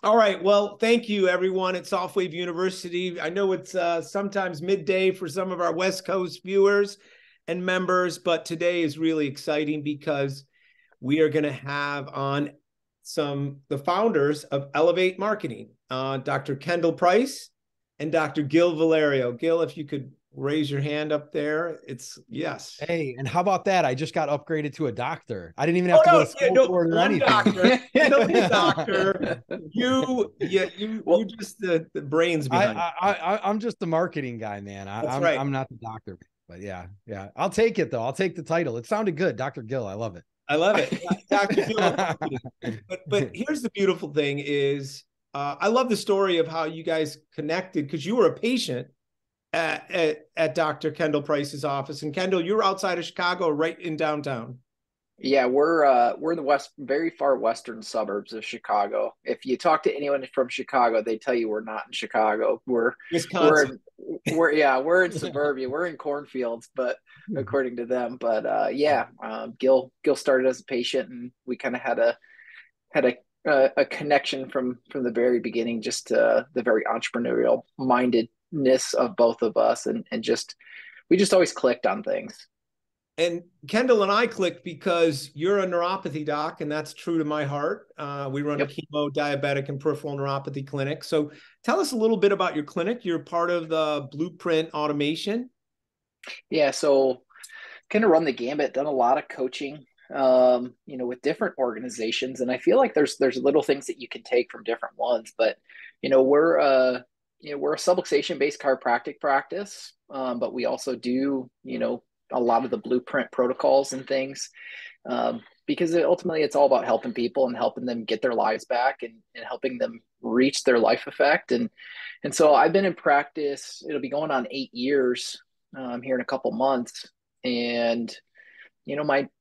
All right. Well, thank you, everyone at Softwave University. I know it's sometimes midday for some of our West Coast viewers and members, but today is really exciting because we are going to have on the founders of Elevate Marketing, Dr. Kendall Price and Dr. Gill Valerio. Gill, if you could raise your hand up there, it's yes. Hey, and how about that? I just got upgraded to a doctor. I didn't even Oh have to go no, to school for it or one anything. doctor, no doctor. You Well, just the brains behind it. I'm just the marketing guy, man. That's I'm right. I'm not the doctor, but yeah. I'll take it though. I'll take the title. It sounded good, Dr. Gill. I love it. I love it, Dr. Gill. But here's the beautiful thing is I love the story of how you guys connected because you were a patient at Dr. Kendall Price's office. And Kendall, you're outside of Chicago, right in downtown. yeah, we're in the very far western suburbs of Chicago. If you talk to anyone from Chicago, they tell you we're not in Chicago. Wisconsin. We're in suburbia. We're in cornfields, but according to them. But Gil started as a patient, and we kind of had a connection from the very beginning, just the very entrepreneurial mindedness of both of us, and just we just always clicked on things. And Kendall and I clicked because you're a neuropathy doc, and that's true to my heart. We run a Yep. chemo, diabetic, and peripheral neuropathy clinic. So tell us a little bit about your clinic. You're part of the Blueprint Automation. Yeah, so kind of run the gambit, done a lot of coaching, with different organizations, and I feel like there's little things that you can take from different ones. But we're a subluxation based chiropractic practice, but we also do a lot of the blueprint protocols and things, because ultimately it's all about helping people and helping them get their lives back, and helping them reach their life effect. And so I've been in practice. It'll be going on 8 years here in a couple months, and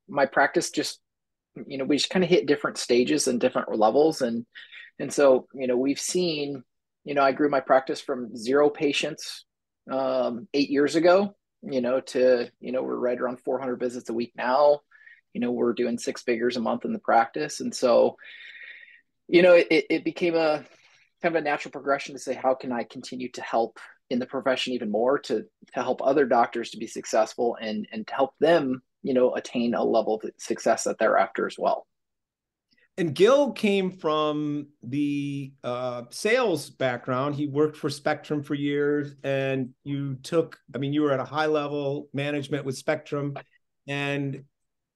my practice just we just kind of hit different stages and different levels, and so we've seen I grew my practice from 0 patients 8 years ago, to we're right around 400 visits a week now. We're doing 6 figures a month in the practice, and so it became a kind of a natural progression to say, how can I continue to help in the profession even more, to help other doctors to be successful, and to help them attain a level of success that they're after as well. And Gil came from the sales background. He worked for Spectrum for years, and you were at a high level management with Spectrum. And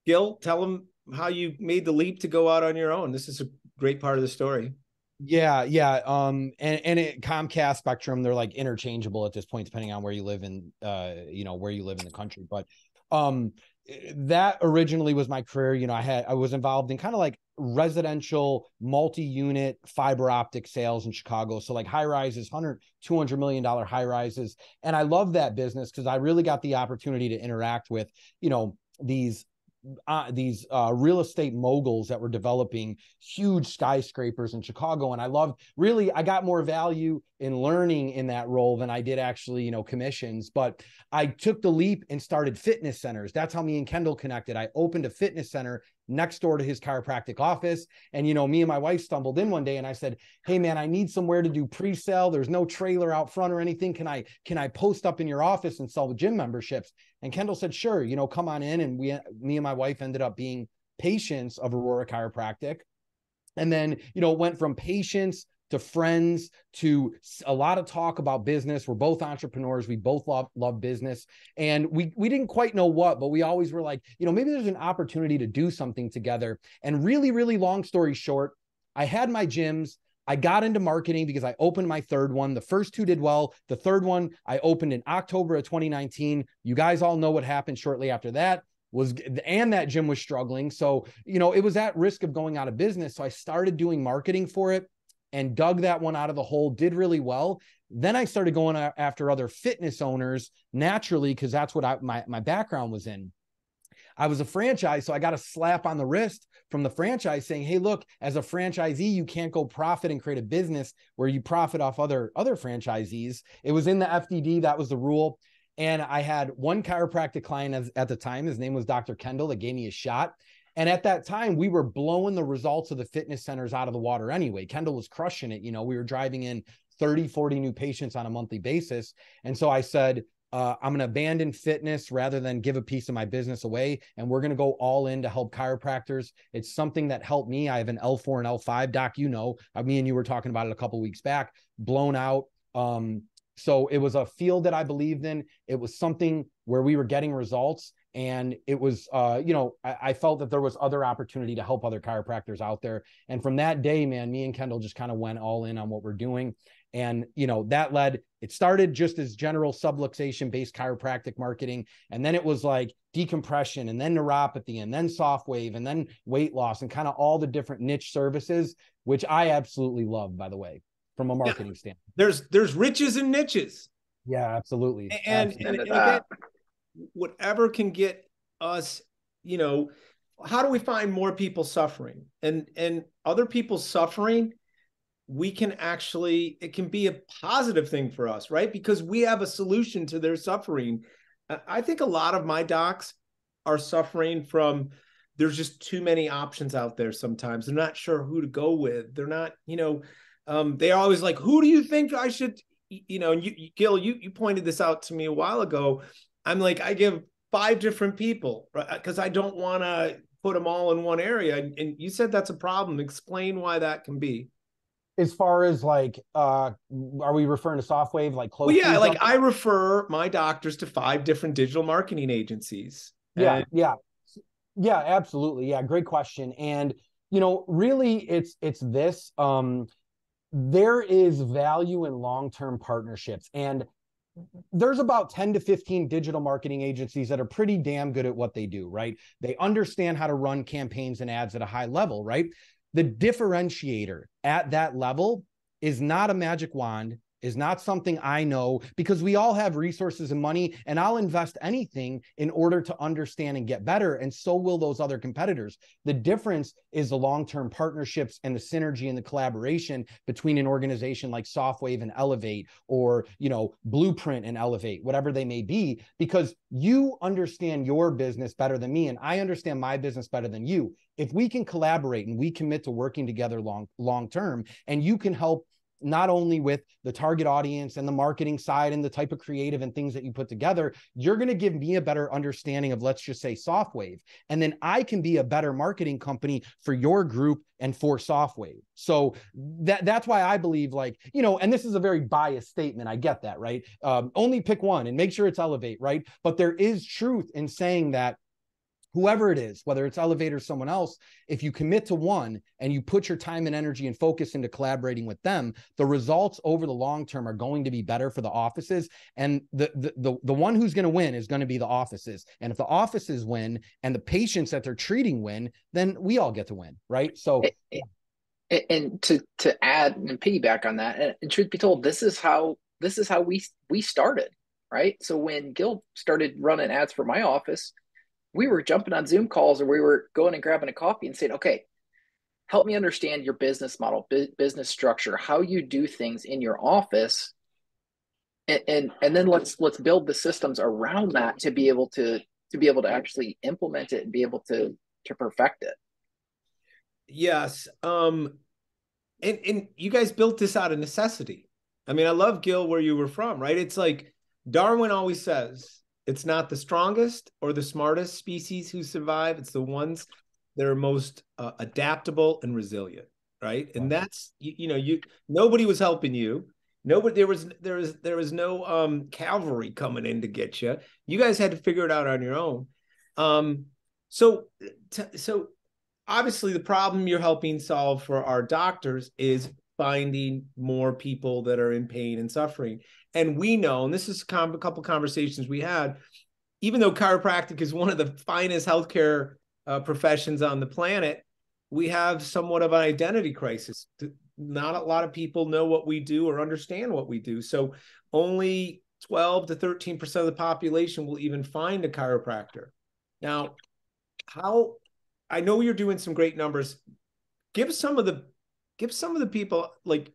Gil, tell him how you made the leap to go out on your own. This is a great part of the story. Yeah. And Comcast, Spectrum, they're like interchangeable at this point, depending on where you live in, where you live in the country. But that originally was my career. I was involved in kind of like residential multi-unit fiber optic sales in Chicago. So like high rises, $100-200 million high rises. And I love that business because I really got the opportunity to interact with, these real estate moguls that were developing huge skyscrapers in Chicago. And I got more value in learning in that role than I did actually, commissions. But I took the leap and started fitness centers. That's how me and Kendall connected. I opened a fitness center next door to his chiropractic office. And, me and my wife stumbled in one day and I said, hey man, I need somewhere to do pre-sale. There's no trailer out front or anything. Can I post up in your office and sell gym memberships? And Kendall said, sure, come on in. And me and my wife ended up being patients of Aurora Chiropractic. And then, went from patients to friends to a lot of talk about business. We're both entrepreneurs. We both love business. And we didn't quite know what, but we always were like, maybe there's an opportunity to do something together. And really, really long story short, I had my gyms. I got into marketing because I opened my third one. The first 2 did well. The third one I opened in October of 2019. You guys all know what happened shortly after that. And that gym was struggling. So, it was at risk of going out of business. So I started doing marketing for it and dug that one out of the hole, did really well. Then I started going after other fitness owners naturally, because that's what my background was in. I was a franchise, so I got a slap on the wrist from the franchise saying, hey, look, as a franchisee, you can't go profit and create a business where you profit off other franchisees. It was in the FDD. That was the rule. And I had one chiropractic client at the time. His name was Dr. Kendall, that gave me a shot. And at that time, we were blowing the results of the fitness centers out of the water anyway. Kendall was crushing it. You know, we were driving in 30, 40 new patients on a monthly basis. And so I said, I'm going to abandon fitness rather than give a piece of my business away. And we're going to go all in to help chiropractors. It's something that helped me. I have an L4 and L5 doc, you know, me and you were talking about it a couple of weeks back, blown out. So it was a field that I believed in. It was something where we were getting results. And it was, you know, I felt that there was other opportunity to help other chiropractors out there. And from that day, man, me and Kendall just kind of went all in on what we're doing. And, you know, that led, it started just as general subluxation based chiropractic marketing. And then it was like decompression and then neuropathy and then soft wave and then weight loss and kind of all the different niche services, which I absolutely love, by the way, from a marketing standpoint. There's riches and niches. Yeah, absolutely. And again, whatever can get us, you know, how do we find more people suffering and other people suffering? We can actually, it can be a positive thing for us, right? Because we have a solution to their suffering. I think a lot of my docs are suffering from, there's just too many options out there sometimes. They're not sure who to go with. They're not, you know, they're always like, who do you think I should, you know, and Gill, you pointed this out to me a while ago. I'm like, I give 5 different people, right? Because I don't want to put them all in one area. And you said that's a problem. Explain why that can be. As far as like, are we referring to SoftWave, like close? Well, yeah, like I refer my doctors to 5 different digital marketing agencies. Yeah, absolutely. Yeah, great question. And, you know, really it's this, there is value in long-term partnerships. And there's about 10 to 15 digital marketing agencies that are pretty damn good at what they do, right? They understand how to run campaigns and ads at a high level, right? The differentiator at that level is not a magic wand, is not something I know, because we all have resources and money, and I'll invest anything in order to understand and get better. And so will those other competitors. The difference is the long-term partnerships and the synergy and the collaboration between an organization like SoftWave and Elevate, or, you know, Blueprint and Elevate, whatever they may be, because you understand your business better than me, and I understand my business better than you. If we can collaborate and we commit to working together long-term, and you can help not only with the target audience and the marketing side and the type of creative and things that you put together, you're going to give me a better understanding of, let's just say, SoftWave. And then I can be a better marketing company for your group and for SoftWave. So that's why I believe, like, you know, and this is a very biased statement. I get that, right? Only pick one and make sure it's Elevate, right? But there is truth in saying that whoever it is, whether it's Elevate or someone else, if you commit to one and you put your time and energy and focus into collaborating with them, the results over the long term are going to be better for the offices. And the one who's going to win is going to be the offices. And if the offices win and the patients that they're treating win, then we all get to win, right? So, and to add and piggyback on that, and truth be told, this is how we started, right? So when Gill started running ads for my office, we were jumping on Zoom calls, or we were going and grabbing a coffee and saying, okay, help me understand your business model, business structure, how you do things in your office. And then let's build the systems around that to be able to actually implement it and be able to perfect it. Yes. And you guys built this out of necessity. I mean, I love, Gill, where you were from, right? It's like Darwin always says, it's not the strongest or the smartest species who survive. It's the ones that are most adaptable and resilient, right? And that's, nobody was helping you. Nobody, there was no cavalry coming in to get you. You guys had to figure it out on your own. So obviously the problem you're helping solve for our doctors is finding more people that are in pain and suffering. And we know, and this is a couple conversations we had, even though chiropractic is one of the finest healthcare professions on the planet, we have somewhat of an identity crisis. Not a lot of people know what we do or understand what we do. So only 12 to 13% of the population will even find a chiropractor. Now, I know you're doing some great numbers. Give some of the people, like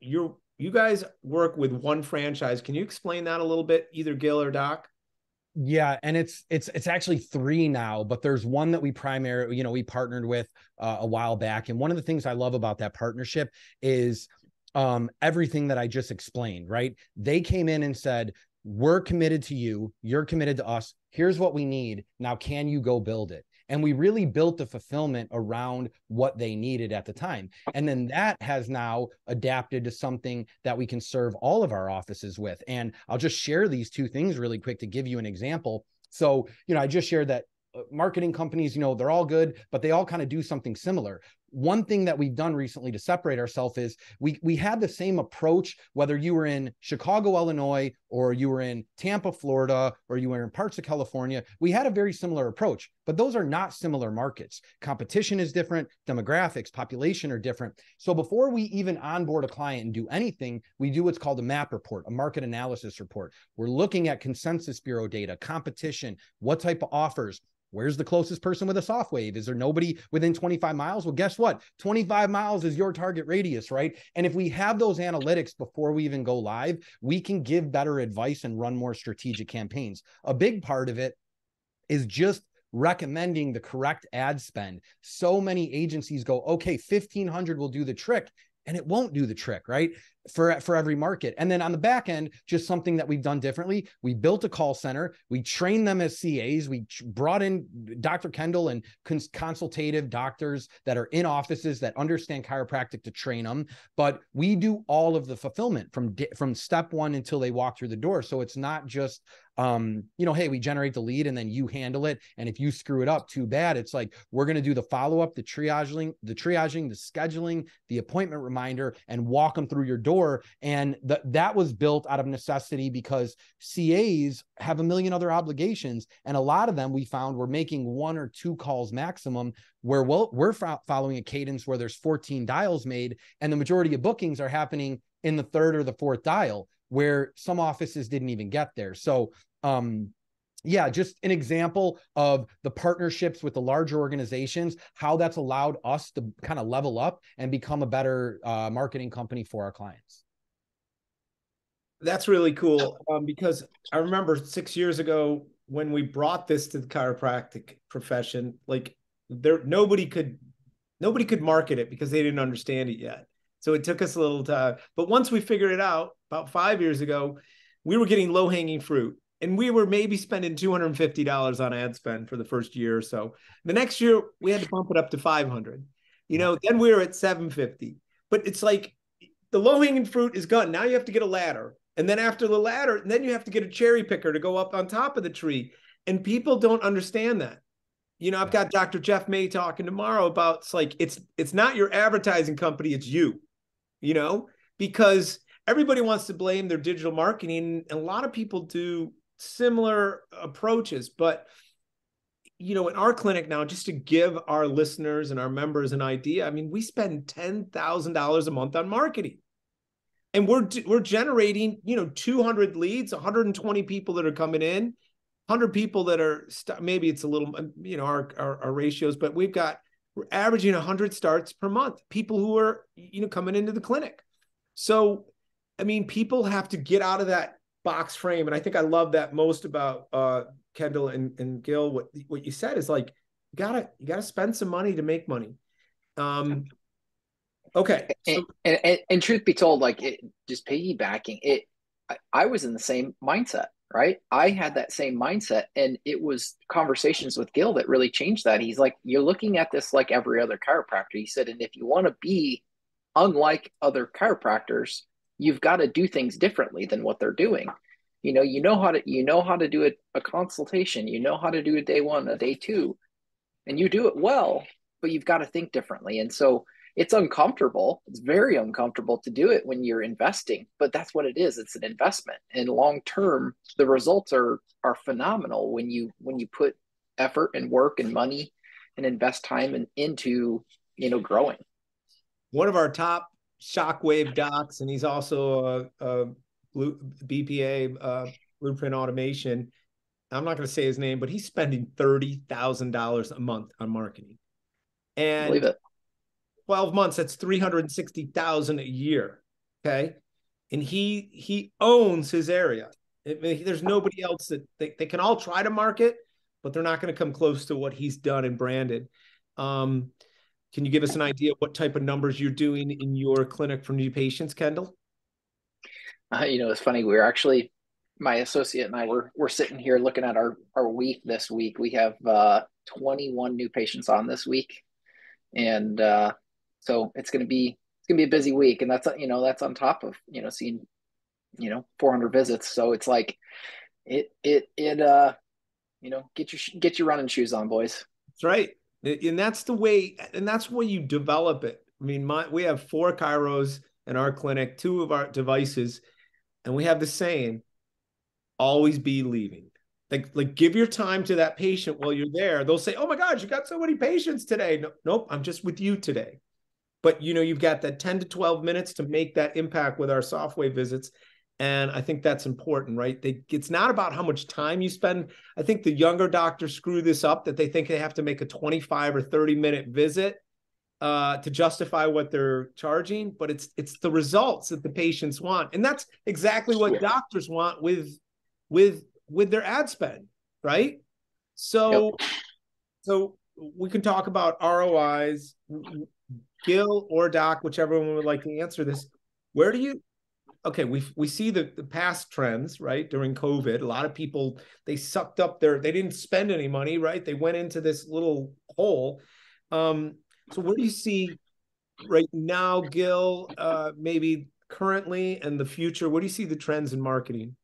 you guys work with one franchise. Can you explain that a little bit, either Gill or Doc? Yeah, and it's actually 3 now, but there's one that we we partnered with a while back. And one of the things I love about that partnership is everything that I just explained, right? They came in and said, we're committed to you, you're committed to us. Here's what we need. Now, can you go build it? And we really built the fulfillment around what they needed at the time. And then that has now adapted to something that we can serve all of our offices with. And I'll just share these 2 things really quick to give you an example. So, I just shared that marketing companies, they're all good, but they all kind of do something similar. One thing that we've done recently to separate ourselves is we had the same approach, whether you were in Chicago, Illinois, or you were in Tampa, Florida, or you were in parts of California. We had a very similar approach, but those are not similar markets. Competition is different, demographics, population are different. So before we even onboard a client and do anything, we do what's called a MAP report, a market analysis report. We're looking at Consensus Bureau data, competition, what type of offers. Where's the closest person with a soft wave? Is there nobody within 25 miles? Well, guess what? 25 miles is your target radius, right? And if we have those analytics before we even go live, we can give better advice and run more strategic campaigns. A big part of it is just recommending the correct ad spend. So many agencies go, okay, 1,500 will do the trick. And it won't do the trick, right? For every market. And then on the back end, just something that we've done differently. We built a call center. We trained them as CAs. We brought in Dr. Kendall and consultative doctors that are in offices that understand chiropractic to train them. But we do all of the fulfillment from step 1 until they walk through the door. So it's not just, hey, we generate the lead and then you handle it. And if you screw it up, too bad. It's like, we're going to do the follow-up, the triaging, the scheduling, the appointment reminder, and walk them through your door. And that was built out of necessity because CAs have a million other obligations. And a lot of them we found were making 1 or 2 calls maximum, where we're following a cadence where there's 14 dials made. And the majority of bookings are happening in the 3rd or the 4th dial, where some offices didn't even get there. So, yeah, just an example of the partnerships with the larger organizations, how that's allowed us to kind of level up and become a better marketing company for our clients. That's really cool, because I remember 6 years ago when we brought this to the chiropractic profession, like nobody could market it because they didn't understand it yet. So it took us a little time. But once we figured it out about 5 years ago, we were getting low-hanging fruit. And we were maybe spending $250 on ad spend for the first year or so. The next year, we had to bump it up to $500. Then we were at $750. But it's like the low-hanging fruit is gone. Now you have to get a ladder. And then after the ladder, then you have to get a cherry picker to go up on top of the tree. And people don't understand that. I've got Dr. Jeff May talking tomorrow about it's not your advertising company, it's you, because everybody wants to blame their digital marketing. And a lot of people do similar approaches, but in our clinic now, just to give our listeners and our members an idea, I mean, we spend $10,000 a month on marketing, and we're generating 200 leads, 120 people that are coming in, 100 people that are maybe it's a little our ratios, but we're averaging 100 starts per month, people who are coming into the clinic. So I mean, people have to get out of that box frame. And I think I love that most about Kendall and Gill. What you said is like, you gotta spend some money to make money. Okay. And truth be told, just piggybacking it, I was in the same mindset, right? I had that same mindset, and it was conversations with Gill that really changed that. He's like, you're looking at this like every other chiropractor. He said, and if you want to be unlike other chiropractors, you've got to do things differently than what they're doing. You know how to do a consultation, how to do a day 1, a day 2, and you do it well, but you've got to think differently. And so it's uncomfortable. It's very uncomfortable to do it when you're investing, but that's what it is. It's an investment, and long term, the results are phenomenal when you put effort and work and money and invest time into growing. One of our top shockwave docs, and he's also a BPA, Blueprint Automation. I'm not going to say his name, but he's spending $30,000 a month on marketing. And believe it. 12 months, that's $360,000 a year. Okay. And he owns his area. There's nobody else that they can all try to market, but they're not going to come close to what he's done and branded. Can you give us an idea of what type of numbers you're doing in your clinic for new patients, Kendall? It's funny. We're actually, my associate and I we're sitting here looking at our week this week. We have 21 new patients on this week, and so it's gonna be a busy week, and that's on top of seeing 400 visits. So it's like get your running shoes on, boys. That's right. And that's the way, and that's where you develop it. I mean, we have 4 chiros in our clinic, 2 of our devices, and we have the saying, always be leaving. Like give your time to that patient while you're there. They'll say, oh my God, you got so many patients today. No, nope, I'm just with you today. But you've got that 10 to 12 minutes to make that impact with our software visits. And I think that's important, right? It's not about how much time you spend. I think the younger doctors screw this up, that they think they have to make a 25 or 30-minute visit to justify what they're charging, but it's the results that the patients want. And that's exactly what doctors want with their ad spend, right? So we can talk about ROIs. Gill or Doc, whichever one would like to answer this. Where do you okay, we see the past trends, right? During COVID, a lot of people, they sucked up they didn't spend any money, right? They went into this little hole. So where do you see right now, Gill, maybe currently and the future? Where do you see the trends in marketing?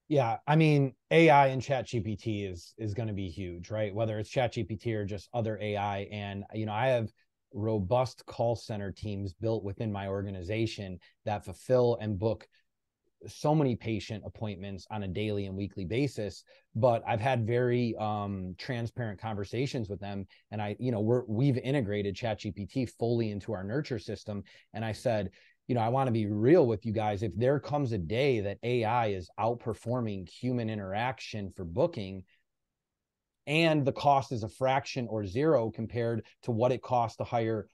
Yeah, I mean, AI and ChatGPT is going to be huge, right? Whether it's ChatGPT or just other AI. And, I have robust call center teams built within my organization that fulfill and book so many patient appointments on a daily and weekly basis. But I've had very transparent conversations with them, and we've integrated ChatGPT fully into our nurture system. And I said, I want to be real with you guys. If there comes a day that AI is outperforming human interaction for booking, and the cost is a fraction or zero compared to what it costs to hire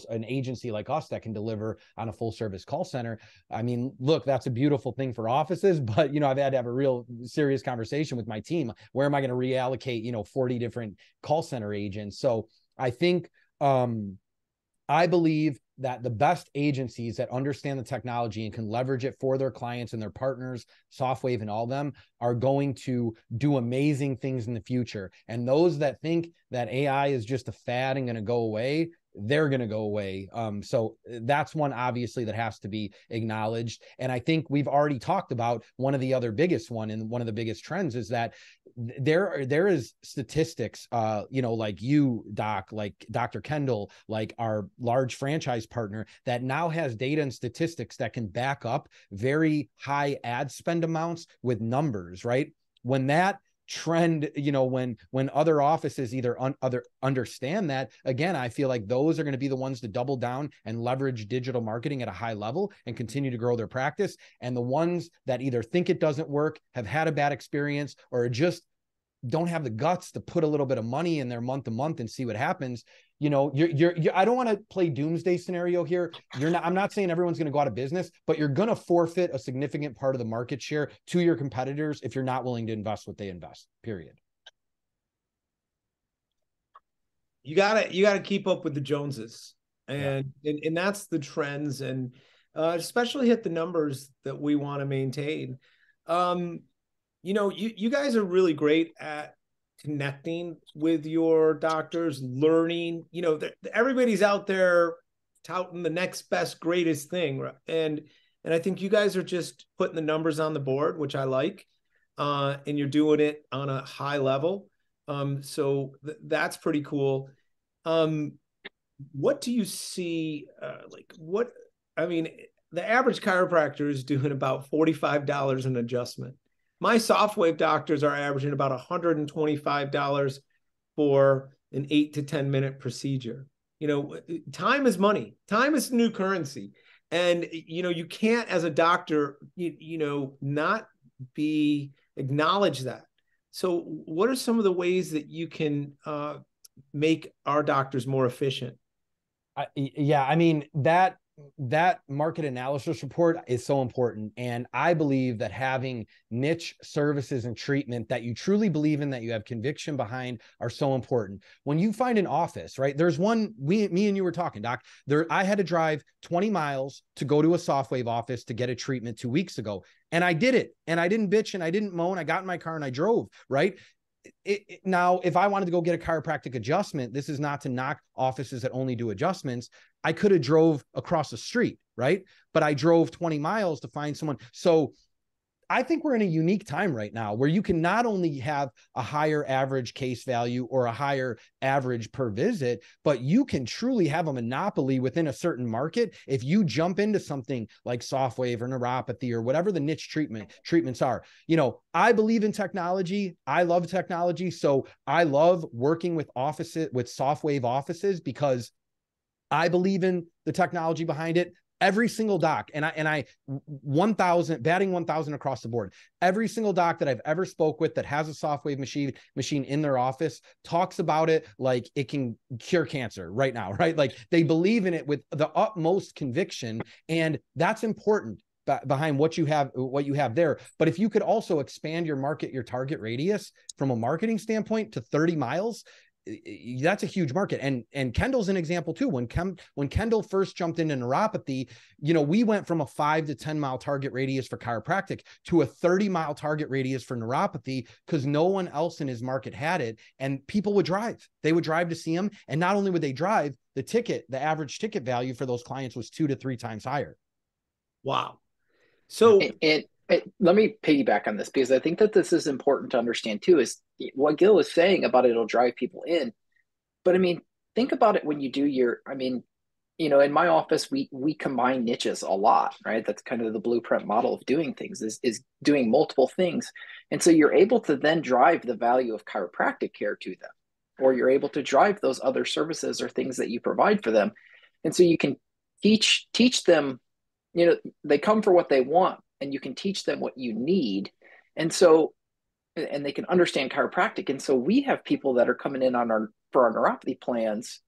an agency like us that can deliver on a full service call center. I mean, look, that's a beautiful thing for offices, but I've had to have a real serious conversation with my team. Where am I going to reallocate 40 different call center agents? So I think I believe that the best agencies that understand the technology and can leverage it for their clients and their partners, Softwave and all of them, are going to do amazing things in the future. And those that think that AI is just a fad and going to go away, they're going to go away. So that's one obviously that has to be acknowledged. And I think we've already talked about one of the other biggest one, and one of the biggest trends is that there is statistics, like you, Doc, like Dr. Kendall, like our large franchise partner, that now has data and statistics that can back up very high ad spend amounts with numbers, right? When that trend, when other offices either understand that, again, I feel like those are going to be the ones to double down and leverage digital marketing at a high level and continue to grow their practice. And the ones that either think it doesn't work, have had a bad experience, or just don't have the guts to put a little bit of money in there month to month and see what happens. You're I don't want to play doomsday scenario here. I'm not saying everyone's going to go out of business, but you're going to forfeit a significant part of the market share to your competitors if you're not willing to invest what they invest, period. You gotta keep up with the Joneses, and that's the trends, and especially hit the numbers that we want to maintain. You guys are really great at connecting with your doctors, learning. Everybody's out there touting the next best, greatest thing, and I think you guys are just putting the numbers on the board, which I like, and you're doing it on a high level. So that's pretty cool. What do you see? The average chiropractor is doing about $45 an adjustment. My Softwave doctors are averaging about $125 for an 8 to 10 minute procedure. Time is money. Time is new currency. And, you can't, as a doctor, not acknowledge that. So what are some of the ways that you can make our doctors more efficient? I mean, that that market analysis report is so important. And I believe that having niche services and treatment that you truly believe in, that you have conviction behind, are so important. When you find an office, right? There's one, me and you were talking, Doc, I had to drive 20 miles to go to a SoftWave office to get a treatment 2 weeks ago. And I did it, and I didn't bitch and I didn't moan. I got in my car and I drove, right? Now, if I wanted to go get a chiropractic adjustment, this is not to knock offices that only do adjustments. I could have drove across the street, right? But I drove 20 miles to find someone. So I think we're in a unique time right now where you can not only have a higher average case value or a higher average per visit, but you can truly have a monopoly within a certain market if you jump into something like SoftWave or neuropathy or whatever the niche treatments are. You know, I believe in technology. I love technology. So I love working with offices, with SoftWave offices, because I believe in the technology behind it. Every single doc, and I 1,000, batting 1,000 across the board. Every single doc that I've ever spoke with that has a SoftWave machine in their office talks about it like it can cure cancer right now, right? Like they believe in it with the utmost conviction, and that's important behind what you have there. But if you could also expand your market, your target radius from a marketing standpoint to 30 miles, that's a huge market. And Kendall's an example too. When Kendall first jumped into neuropathy, you know, we went from a 5 to 10 mile target radius for chiropractic to a 30-mile target radius for neuropathy, because no one else in his market had it. And people would drive. They would drive to see him. And not only would they drive, the average ticket value for those clients was 2 to 3 times higher. Wow. So let me piggyback on this, because I think that this is important to understand too, is what Gill is saying about it'll drive people in. But I mean, think about it when you do in my office, we combine niches a lot, right? That's kind of the blueprint model of doing things, is doing multiple things. And so you're able to then drive the value of chiropractic care to them, or you're able to drive those other services or things that you provide for them. And so you can teach them, they come for what they want, and you can teach them what you need. And so, and they can understand chiropractic. And so we have people that are coming in for our neuropathy plans,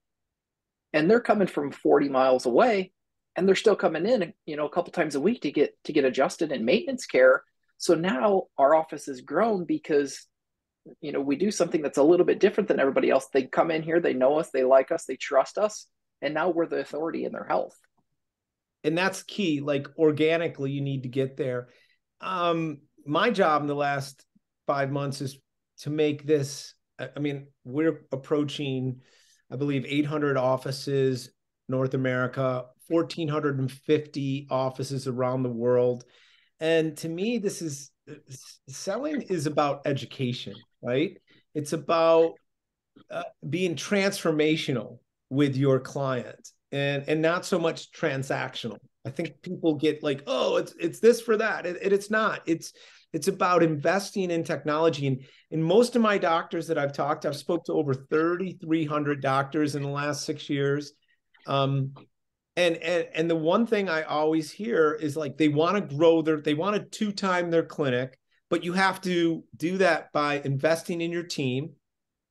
and they're coming from 40 miles away, and they're still coming in, a couple times a week to get adjusted in maintenance care. So now our office has grown because, we do something that's a little bit different than everybody else. They come in here, they know us, they like us, they trust us, and now we're the authority in their health. And that's key. Like organically, you need to get there. My job in the last 5 months is to make this. I mean, we're approaching, I believe, 800 offices, North America, 1,450 offices around the world. And to me, selling is about education, right? It's about being transformational with your client. And not so much transactional. I think people get like, oh, it's this for that. It's not. It's about investing in technology. And most of my doctors that I've spoke to over 3,300 doctors in the last 6 years. And the one thing I always hear is like they want to grow they want to 2x their clinic, but you have to do that by investing in your team,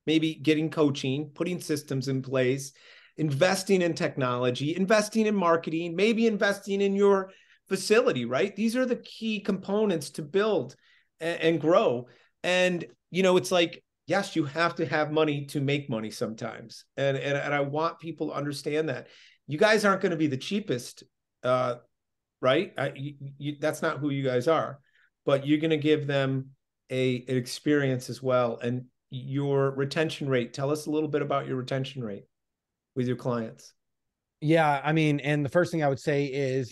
maybe getting coaching, putting systems in place, investing in technology, investing in marketing, maybe investing in your facility, right? These are the key components to build and grow. And, it's like, yes, you have to have money to make money sometimes. And I want people to understand that. You guys aren't going to be the cheapest, right? That's not who you guys are, but you're going to give them an experience as well. And your retention rate, tell us a little bit about your retention rate with your clients. Yeah, I mean, and the first thing I would say is,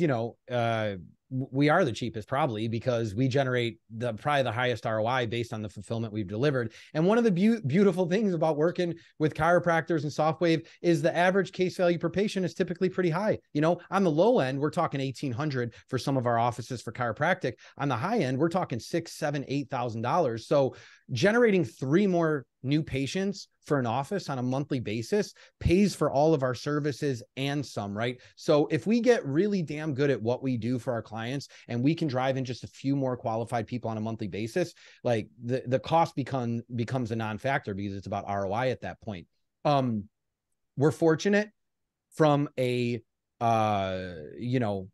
we are the cheapest probably because we generate probably the highest ROI based on the fulfillment we've delivered. And one of the beautiful things about working with chiropractors and SoftWave is the average case value per patient is typically pretty high. On the low end, we're talking 1,800 for some of our offices for chiropractic. On the high end, we're talking $6,000, $7,000, $8,000. So generating 3 more new patients for an office on a monthly basis pays for all of our services and some, right? So if we get really damn good at what we do for our clients and we can drive in just a few more qualified people on a monthly basis, like the cost becomes a non-factor because it's about ROI at that point. We're fortunate from a attrition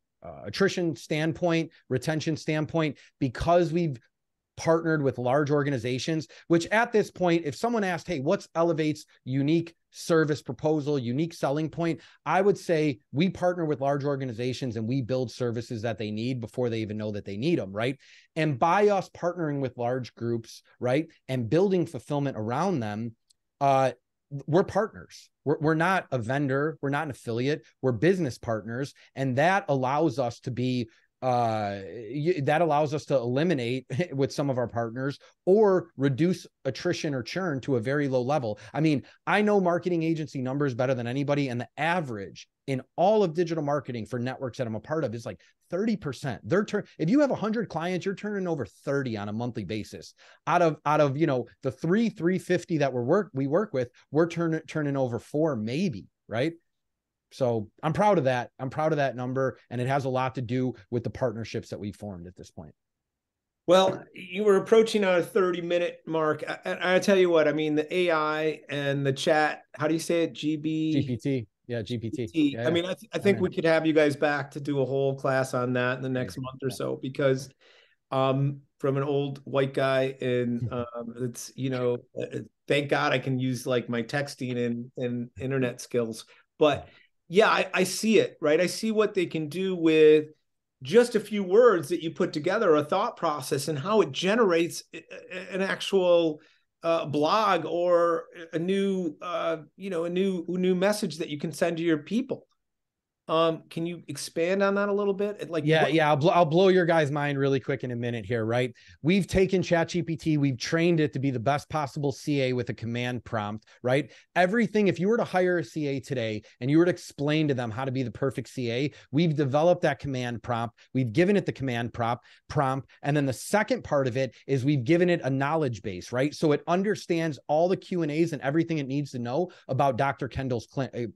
standpoint, retention standpoint, because we've partnered with large organizations, which at this point, if someone asked, hey, what's Elevate's unique service proposal, unique selling point, I would say we partner with large organizations and we build services that they need before they even know that they need them, right? And by us partnering with large groups, right, and building fulfillment around them, we're partners. We're not a vendor. We're not an affiliate. We're business partners. And that allows us to be that allows us to eliminate with some of our partners or reduce attrition or churn to a very low level. I mean, I know marketing agency numbers better than anybody, and the average in all of digital marketing for networks that I'm a part of is like 30%. If you have 100 clients, you're turning over 30 on a monthly basis. Out of the 350 that we work with, we're turning over 4 maybe, right? So I'm proud of that. I'm proud of that number. And it has a lot to do with the partnerships that we formed at this point. Well, you were approaching our 30-minute mark. I tell you what, I mean, the AI and the chat, how do you say it? GPT. Yeah, GPT. Yeah, I mean, I think we could have you guys back to do a whole class on that in the next month or so, because from an old white guy, and it's, thank God I can use like my texting and internet skills. But yeah, I see it, right? I see what they can do with just a few words that you put together, a thought process, and how it generates an actual blog or a new, a new message that you can send to your people. Can you expand on that a little bit? I'll blow your guys' mind really quick in a minute here, right? We've taken ChatGPT, we've trained it to be the best possible CA with a command prompt, right? Everything, if you were to hire a CA today and you were to explain to them how to be the perfect CA, we've developed that command prompt, we've given it the command prompt, and then the second part of it is we've given it a knowledge base, right? So it understands all the Q&As and everything it needs to know about Dr. Kendall's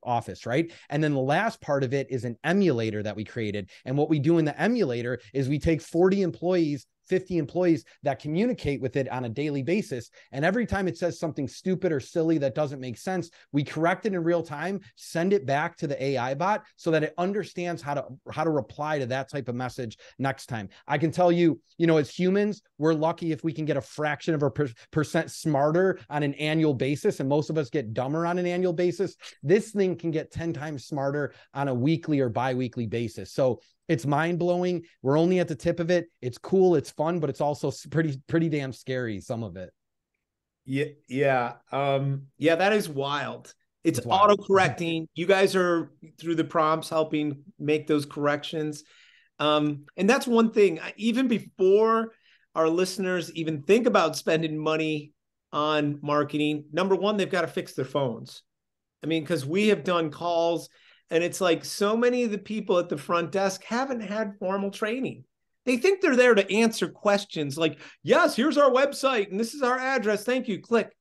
office, right? And then the last part of it is an emulator that we created. And what we do in the emulator is we take 40 employees, 50 employees that communicate with it on a daily basis. And every time it says something stupid or silly that doesn't make sense, we correct it in real time, send it back to the AI bot so that it understands how to reply to that type of message next time. I can tell you, as humans, we're lucky if we can get a fraction of a percent smarter on an annual basis. And most of us get dumber on an annual basis. This thing can get 10 times smarter on a weekly or bi-weekly basis. So it's mind-blowing. We're only at the tip of it. It's cool. It's fun, but it's also pretty damn scary, some of it. Yeah. That is wild. It's auto-correcting. You guys are, through the prompts, helping make those corrections. And that's one thing, even before our listeners even think about spending money on marketing, number one, they've got to fix their phones. I mean, because we have done calls, and it's like so many of the people at the front desk haven't had formal training. They think they're there to answer questions like, yes, here's our website and this is our address. Thank you. Click.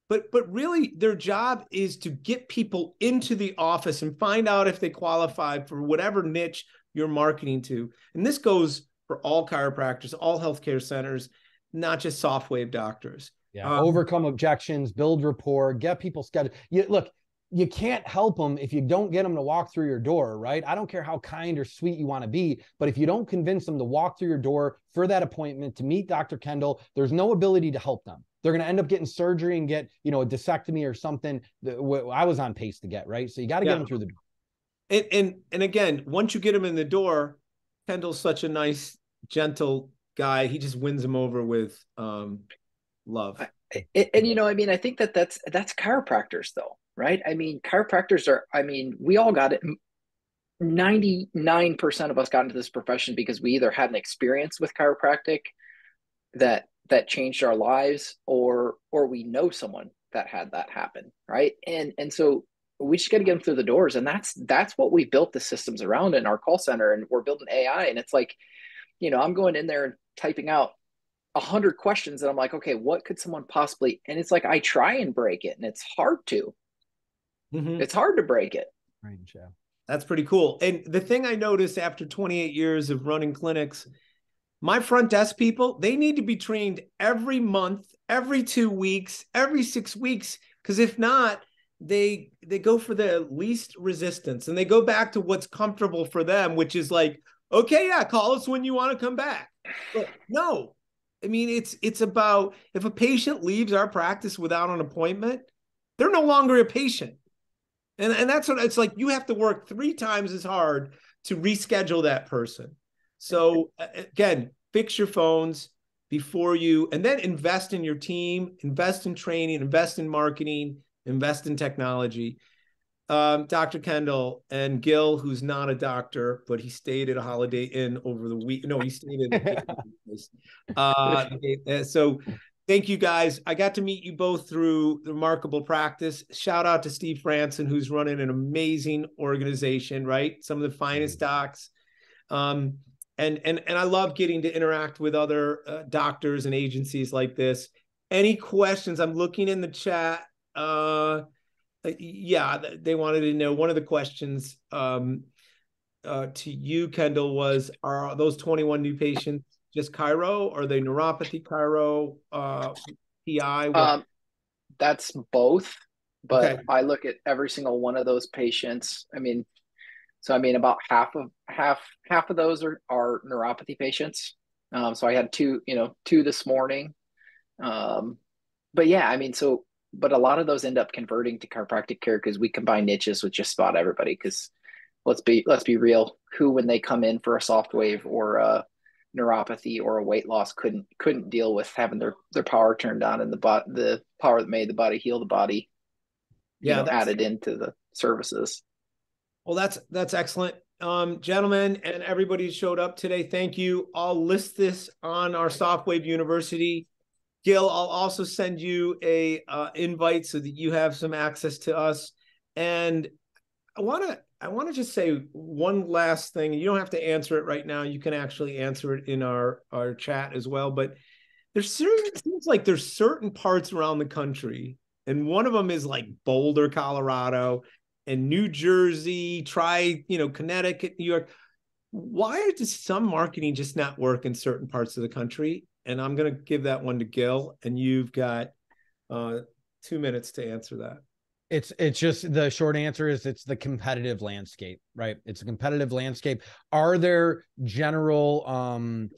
But really, their job is to get people into the office and find out if they qualify for whatever niche you're marketing to. And this goes for all chiropractors, all healthcare centers, not just SoftWave doctors. Yeah. Overcome objections, build rapport, get people scheduled. Look, you can't help them if you don't get them to walk through your door, right? I don't care how kind or sweet you want to be, but if you don't convince them to walk through your door for that appointment to meet Dr. Kendall, there's no ability to help them. They're going to end up getting surgery and get, a discectomy or something that I was on pace to get, right? So you got to get them through the door. And again, once you get them in the door, Kendall's such a nice, gentle guy. He just wins them over with love. I think that's chiropractors though. Right? I mean, chiropractors we all got it. 99% of us got into this profession because we either had an experience with chiropractic that changed our lives, or we know someone that had that happen. Right. And so we just got to get them through the doors. And that's what we built the systems around in our call center. And we're building AI. And it's like, I'm going in there and typing out 100 questions. And I'm like, okay, what could someone possibly, and it's like, I try and break it and it's hard to. Mm-hmm. It's hard to break it. Right, yeah. That's pretty cool. And the thing I noticed after 28 years of running clinics, my front desk people, they need to be trained every month, every 2 weeks, every 6 weeks. Because if not, they go for the least resistance, and they go back to what's comfortable for them, which is like, okay, yeah, call us when you want to come back. But no, I mean, it's about, if a patient leaves our practice without an appointment, they're no longer a patient. And that's what it's like. You have to work 3 times as hard to reschedule that person. So again, fix your phones before you, and then invest in your team, invest in training, invest in marketing, invest in technology. Dr. Kendall and Gill, who's not a doctor, but he stayed at a Holiday Inn over the week. No, he stayed at so thank you, guys. I got to meet you both through the Remarkable Practice. Shout out to Steve Franson, who's running an amazing organization, right? Some of the finest docs. And I love getting to interact with other doctors and agencies like this. Any questions? I'm looking in the chat. Yeah, they wanted to know, one of the questions to you, Kendall, was, are those 21 new patients just chiro, or are they neuropathy, chiro, PI? That's both, but Okay. I look at every single one of those patients. I mean, about half of those are neuropathy patients. So I had two this morning. But yeah, I mean, but a lot of those end up converting to chiropractic care because we combine niches with just about everybody. Because let's be real, who, when they come in for a soft wave or a neuropathy or a weight loss, couldn't deal with having their power turned on, and the power that made the body heal the body, added into the services. Well, that's excellent. Gentlemen, and everybody who showed up today, thank you. I'll list this on our Softwave University. Gill, I'll also send you a invite so that you have some access to us. And I want to just say one last thing. You don't have to answer it right now. You can actually answer it in our chat as well. But it seems like there's certain parts around the country, and one of them is like Boulder, Colorado, and New Jersey, Connecticut, New York. Why does some marketing just not work in certain parts of the country? And I'm going to give that one to Gill, and you've got 2 minutes to answer that. It's just, the short answer is it's the competitive landscape, right? It's a competitive landscape. Are there general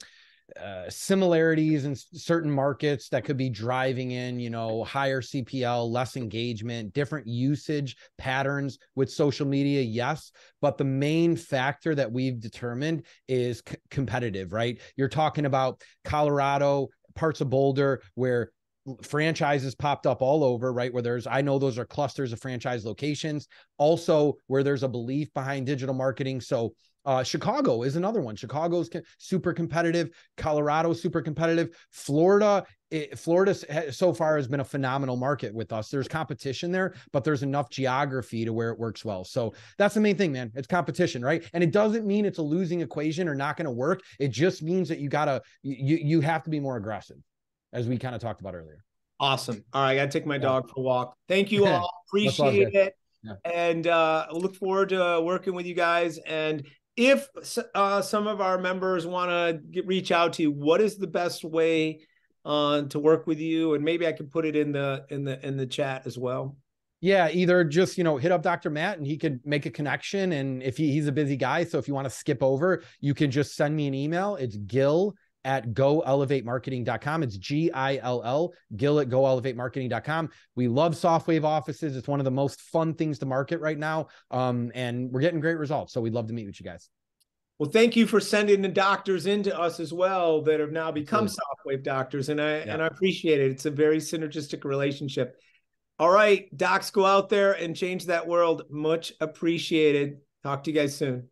similarities in certain markets that could be driving in, higher CPL, less engagement, different usage patterns with social media? Yes. But the main factor that we've determined is competitive, right? You're talking about Colorado, parts of Boulder, where franchises popped up all over, right? Where I know those are clusters of franchise locations, also where there's a belief behind digital marketing. So Chicago is another one. Chicago's super competitive. Colorado, super competitive. Florida so far has been a phenomenal market with us. There's competition there, but there's enough geography to where it works well. So that's the main thing, man. It's competition, right? And it doesn't mean it's a losing equation or not going to work. It just means that you have to be more aggressive, as we kind of talked about earlier. Awesome. All right, I got to take my dog for a walk. Thank you all. Appreciate it. Yeah. And we'll look forward to working with you guys. And if some of our members want to reach out to you, what is the best way to work with you? And maybe I can put it in the chat as well. Yeah, either just, hit up Dr. Matt and he could make a connection. And if he's a busy guy, so if you want to skip over, you can just send me an email. It's Gill@goelevatemarketing.com. It's GILL, Gill@goelevatemarketing.com. We love Softwave offices. It's one of the most fun things to market right now. And we're getting great results. So we'd love to meet with you guys. Well, thank you for sending the doctors into us as well that have now become Softwave doctors. And I appreciate it. It's a very synergistic relationship. All right, docs, go out there and change that world. Much appreciated. Talk to you guys soon.